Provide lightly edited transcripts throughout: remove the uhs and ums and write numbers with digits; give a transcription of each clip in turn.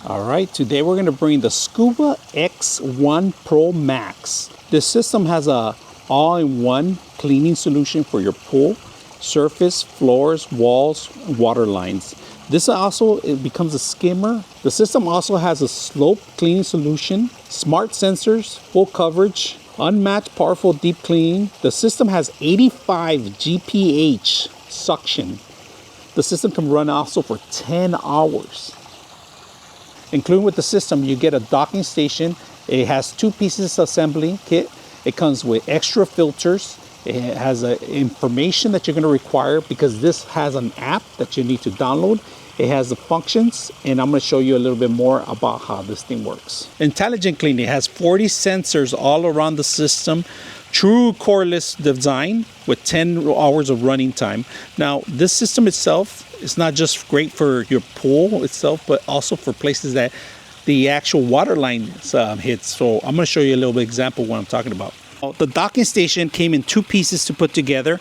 All right, today we're going to bring the Scuba X1 Pro Max. This system has a all-in-one cleaning solution for your pool, surface, floors, walls, water lines. This also, it becomes a skimmer. The system also has a slope cleaning solution, smart sensors, full coverage, unmatched powerful deep cleaning. The system has 85 GPH suction. The system can run also for 10 hours. Including with the system, you get a docking station. It has 2 pieces assembly kit. It comes with extra filters. It has information that you're going to require because this has an app that you need to download. It has the functions, and I'm going to show you a little bit more about how this thing works. Intelligent cleaning has 40 sensors all around the system. True cordless design with 10 hours of running time. Now, this system itself is not just great for your pool itself, but also for places that the actual water line hits. So I'm going to show you a little bit example of what I'm talking about. The docking station came in 2 pieces to put together.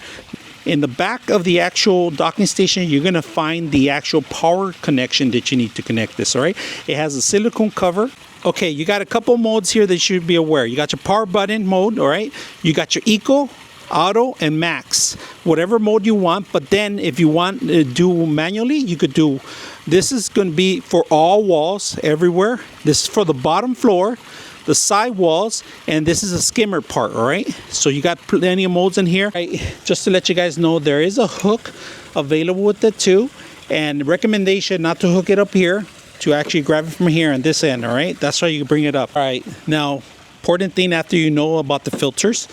In the back of the actual docking station, you're going to find the actual power connection that you need to connect this, all right? It has a silicone cover. Okay, you got a couple modes here that you should be aware. You got your power button mode, all right? You got your eco, auto, and max, whatever mode you want. But then if you want to do manually, you could do, this is going to be for all walls everywhere. This is for the bottom floor, the side walls, and this is a skimmer part, all right? So you got plenty of modes in here. Right, just to let you guys know, there is a hook available with it too, and recommendation not to hook it up here, to actually grab it from here on this end, all right? That's why you bring it up. All right, now, important thing after you know about the filters,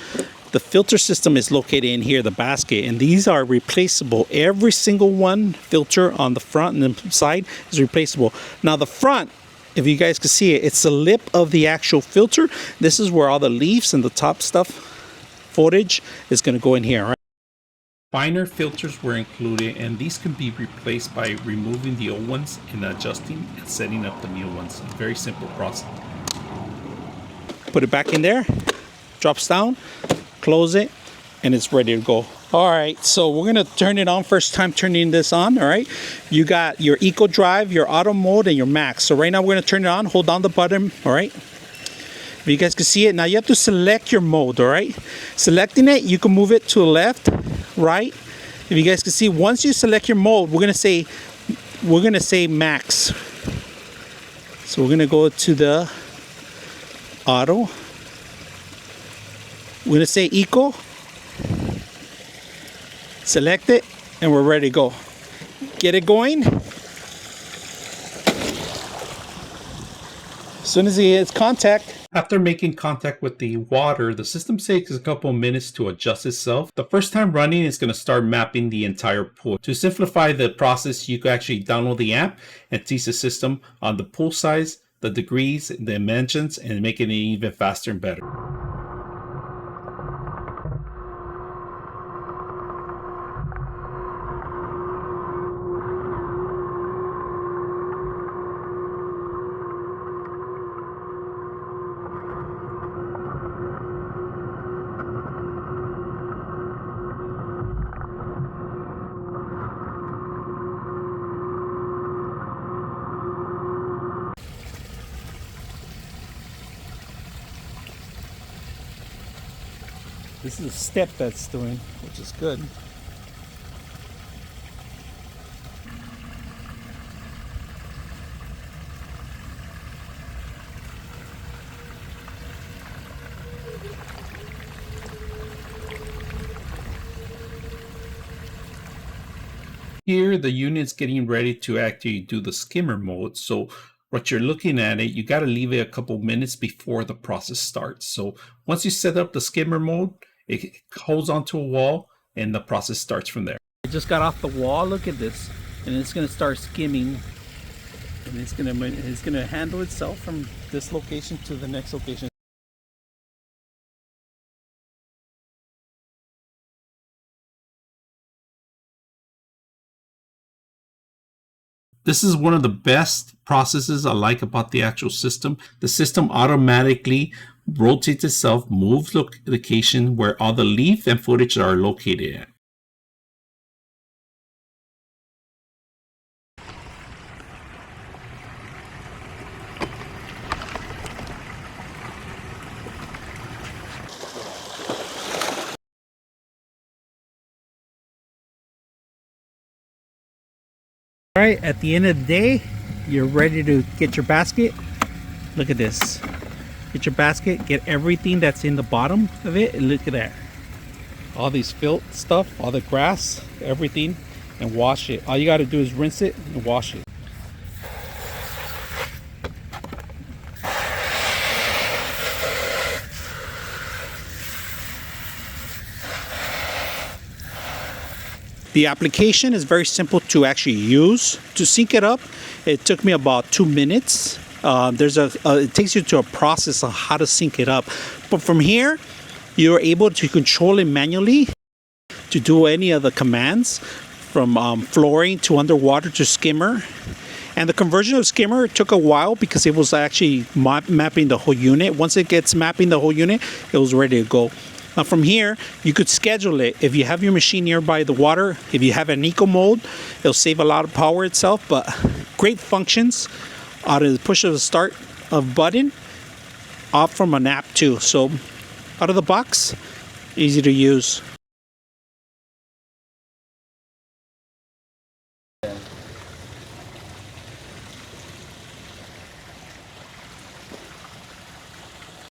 the filter system is located in here, the basket, and these are replaceable. Every single one filter on the front and the side is replaceable. Now the front, if you guys can see it, it's the lip of the actual filter. This is where all the leaves and the top stuff, footage, is gonna go in here, all right? Finer filters were included, and these can be replaced by removing the old ones and adjusting and setting up the new ones. It's a very simple process. Put it back in there, drops down, close it, and it's ready to go. All right, so we're gonna turn it on. First time turning this on, all right? You got your eco drive, your auto mode, and your max. So right now we're gonna turn it on, hold down the button, all right? If you guys can see it, now you have to select your mode, all right? Selecting it, you can move it to the left, right. If you guys can see, once you select your mode, we're gonna say max. So we're gonna go to the auto. We're gonna say eco. Select it, and we're ready to go. Get it going. As soon as it hits contact. After making contact with the water, the system takes a couple minutes to adjust itself. The first time running, it's going to start mapping the entire pool. To simplify the process, you can actually download the app and teach the system on the pool size, the degrees, the dimensions, and making it even faster and better. This is a step that's doing, which is good. Here, the unit's getting ready to actually do the skimmer mode. So what you're looking at it, you got to leave it a couple minutes before the process starts. So once you set up the skimmer mode, it holds onto a wall and the process starts from there. I just got off the wall. Look at this, and it's going to start skimming, and it's going to handle itself from this location to the next location. This is one of the best processes I like about the actual system. The system automatically rotates itself, moves location where all the leaf and footage are located at. All right, at the end of the day, you're ready to get your basket. Look at this. Get your basket, get everything that's in the bottom of it, and look at that. All these filth stuff, all the grass, everything, and wash it. All you gotta do is rinse it and wash it. The application is very simple to actually use. To sync it up, it took me about 2 minutes. It takes you to a process on how to sync it up. But from here, you're able to control it manually to do any of the commands, from flooring to underwater to skimmer. And the conversion of skimmer took a while because it was actually mapping the whole unit. Once it gets mapping the whole unit, it was ready to go. Now from here, you could schedule it. If you have your machine nearby the water, if you have an eco mode, it'll save a lot of power itself, but great functions out of the push of the start of button, off from an app too. So out of the box, easy to use.